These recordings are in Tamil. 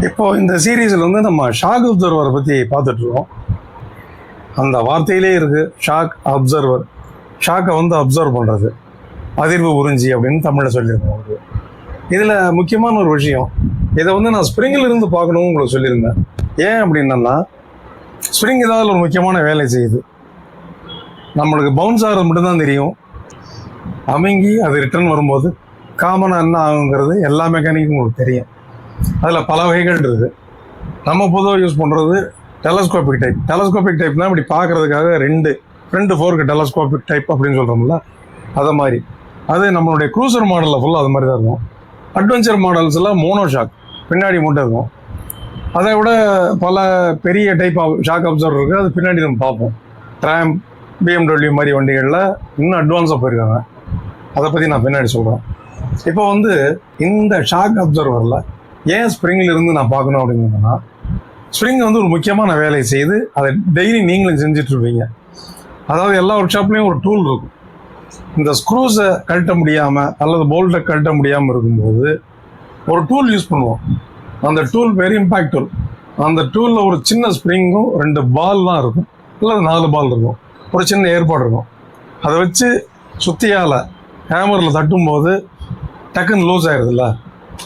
இப்போ இந்த சீரீஸில் வந்து நம்ம ஷாக் அப்சர்வரை பற்றி பார்த்துட்ருக்கோம். அந்த வார்த்தையிலே இருக்குது ஷாக் அப்சர்வர். ஷாக்கை வந்து அப்சர்வ் பண்ணுறது, அதிர்வு உறிஞ்சி அப்படின்னு தமிழில் சொல்லியிருக்கோம். இதில் முக்கியமான ஒரு விஷயம், இதை வந்து நான் ஸ்ப்ரிங்கில் இருந்து பார்க்கணும்னு உங்களுக்கு சொல்லியிருந்தேன். ஏன் அப்படின்னா ஸ்ப்ரிங் ஏதாவது ஒரு முக்கியமான வேலை செய்யுது. நம்மளுக்கு பவுன்ஸ் ஆகிறது மட்டும்தான் தெரியும். அமைங்கி அது ரிட்டர்ன் வரும்போது காமனாக என்ன ஆகுங்கிறது எல்லா மெக்கானிக்கும் உங்களுக்கு தெரியும். அதில் பல வகைகள் இருக்குது. நம்ம பொதுவாக யூஸ் பண்ணுறது டெலஸ்கோபிக் டைப். டெலஸ்கோபிக் டைப்னால் இப்படி பார்க்குறதுக்காக ஃப்ரண்ட் ஃபோர்க்கு டெலஸ்கோபிக் டைப் அப்படின்னு சொல்கிறோம்ல, அதை மாதிரி. அது நம்மளுடைய க்ரூசர் மாடலில் ஃபுல்லாக அது மாதிரி தான் இருக்கும். அட்வென்ச்சர் மாடல்ஸில் மோனோ ஷாக் பின்னாடி மட்டும் இருக்கும். அதை விட பல பெரிய டைப் ஷாக் அப்சர்வர் இருக்குது, அது பின்னாடி நம்ம பார்ப்போம். ட்ராம், BMW மாதிரி வண்டிகளில் இன்னும் அட்வான்ஸாக போயிருக்காங்க. அதை பற்றி நான் பின்னாடி சொல்கிறேன். இப்போ வந்து இந்த ஷாக் அப்சர்வரில் ஏன் ஸ்ப்ரிங்கில் இருந்து நான் பார்க்கணும் அப்படின்னா, ஸ்ப்ரிங் வந்து ஒரு முக்கியமான வேலையை செய்து அதை டெய்லி நீங்களும் செஞ்சிட்ருப்பீங்க. அதாவது எல்லா ஒர்க் ஷாப்லேயும் ஒரு டூல் இருக்கும். இந்த ஸ்க்ரூஸை கழட்ட முடியாமல் அல்லது போல்ட்டை கழட்ட முடியாமல் இருக்கும்போது ஒரு டூல் யூஸ் பண்ணுவோம். அந்த டூல் வெரி இம்பேக்ட் டூல். அந்த டூலில் ஒரு சின்ன ஸ்ப்ரிங்கும் 2 பால் தான் இருக்கும், இல்லை 4 பால் இருக்கும், ஒரு சின்ன ஏற்பாடு இருக்கும். அதை வச்சு சுத்தியால் ஹேமரில் தட்டும்போது டக்குன்னு லூஸ் ஆயிடுதுல்ல.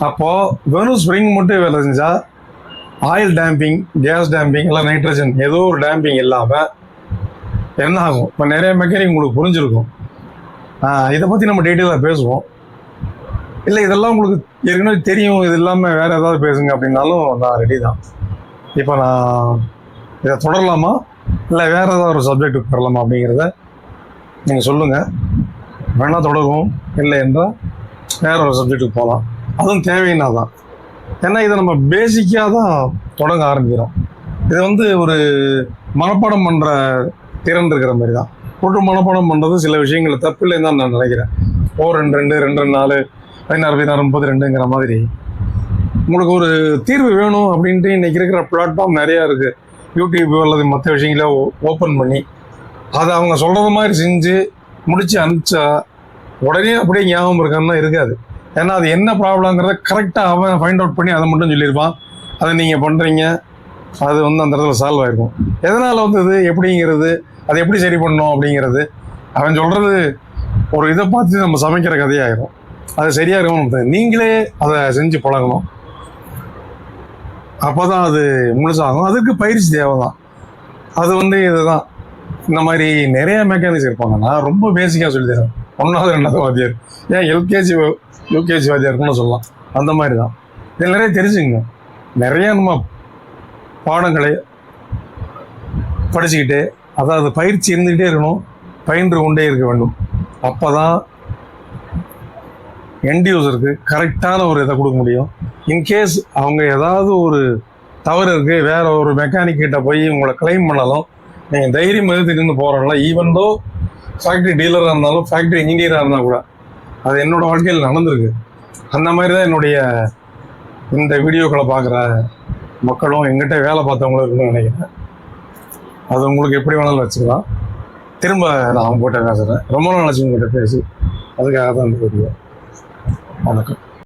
அப்போது வெறும் ஸ்ப்ரிங் மட்டும் வேலை செஞ்சால் ஆயில் டேம்பிங், கேஸ் டேம்பிங், இல்லை நைட்ரஜன் ஏதோ ஒரு டேம்பிங் இல்லாமல் என்ன ஆகும்? இப்போ நிறைய மெக்கானிக் உங்களுக்கு புரிஞ்சிருக்கும். இதை பற்றி நம்ம டீட்டெயிலாக பேசுவோம். இல்லை இதெல்லாம் உங்களுக்கு ஏற்கனவே தெரியும், இது இல்லாமல் வேறு ஏதாவது பேசுங்க அப்படின்னாலும் நான் ரெடி தான். இப்போ நான் இதை தொடரலாமா இல்லை வேறு ஏதாவது ஒரு சப்ஜெக்ட்டுக்கு வரலாமா அப்படிங்கிறத நீங்கள் சொல்லுங்கள். வேணால் தொடருவோம், இல்லை என்றால் வேறு ஒரு சப்ஜெக்ட்டுக்கு போகலாம். அதுவும் தேவைன்னா தான். ஏன்னா இதை நம்ம பேசிக்காக தான் தொடங்க ஆரம்பிக்கிறோம். இது வந்து ஒரு மனப்பாடம் பண்ணுற திறன் இருக்கிற மாதிரி தான். போட்டு மனப்பாடம் பண்ணுறது சில விஷயங்கள் தப்பு இல்லைன்னு தான் நான் நினைக்கிறேன். 4 2 2 4 16 16 32ங்கிற மாதிரி உங்களுக்கு ஒரு தீர்வு வேணும் அப்படின்ட்டு இன்றைக்கி இருக்கிற பிளாட்ஃபார்ம் நிறையா இருக்குது. யூடியூப் அல்லது மற்ற விஷயங்கள ஓப்பன் பண்ணி அதை அவங்க சொல்கிறது மாதிரி செஞ்சு முடித்து அனுப்பிச்சா உடனே அப்படியே ஞாபகம் இருக்கான்னா இருக்காது. ஏன்னா அது என்ன ப்ராப்ளங்கிறத கரெக்டாக அவன் ஃபைண்ட் அவுட் பண்ணி அதை மட்டும் சொல்லியிருப்பான். அதை நீங்கள் பண்ணுறீங்க, அது வந்து அந்த இடத்துல சால்வ் ஆகிருக்கும். எதனால் வந்தது எப்படிங்கிறது, அதை எப்படி சரி பண்ணணும் அப்படிங்கிறது அவன் சொல்கிறது ஒரு இதை பார்த்து நம்ம சமைக்கிற கதையாகிடும். அது சரியாக இருக்கணும். நீங்களே அதை செஞ்சு பழகணும், அப்போ தான் அது முழுசாகும். அதுக்கு பயிற்சி தேவை தான். அது வந்து இதுதான். இந்த மாதிரி நிறைய மெக்கானிக்ஸ் இருப்பாங்க. நான் ரொம்ப பேசிக்காக சொல்லி தரேன். 1வது 2வது வாத்தியார், ஏன் LKG UKG வாத்தியாருக்குன்னு சொல்லலாம். அந்த மாதிரி தான். இதில் நிறைய தெரிஞ்சுங்க. நிறைய நம்ம பாடங்களை படிச்சுக்கிட்டு, அதாவது பயிற்சி இருந்துக்கிட்டே இருக்கணும், பயின்று கொண்டே இருக்க வேண்டும். அப்போ தான் எண்ட் யூசருக்கு கரெக்டான ஒரு இதை கொடுக்க முடியும். இன்கேஸ் அவங்க ஏதாவது ஒரு தவறு இருக்குது, வேறு ஒரு மெக்கானிக் கிட்ட போய் உங்களை கிளைம் பண்ணாலும் நீங்கள் தைரியம் எதிர்த்துட்டு போகிறோம்ல. ஈவன் தோ ஃபேக்ட்ரி டீலராக இருந்தாலும், ஃபேக்ட்ரி இன்ஜினியராக இருந்தால் கூட, அது என்னோடய வாழ்க்கையில் நடந்திருக்கு. அந்த மாதிரி தான் என்னுடைய இந்த வீடியோக்களை பார்க்குற மக்களும் எங்கிட்ட வேலை பார்த்தவங்களும் இருக்குன்னு நினைக்கிறேன். அது உங்களுக்கு எப்படி வேணாலும் வச்சுக்கலாம். திரும்ப நான் உங்கள்கிட்ட பேசுகிறேன். ரொம்ப நாள் ஆச்சு உங்கள்கிட்ட பேசி, அதுக்காக தான் இந்த வீடியோ. வணக்கம்.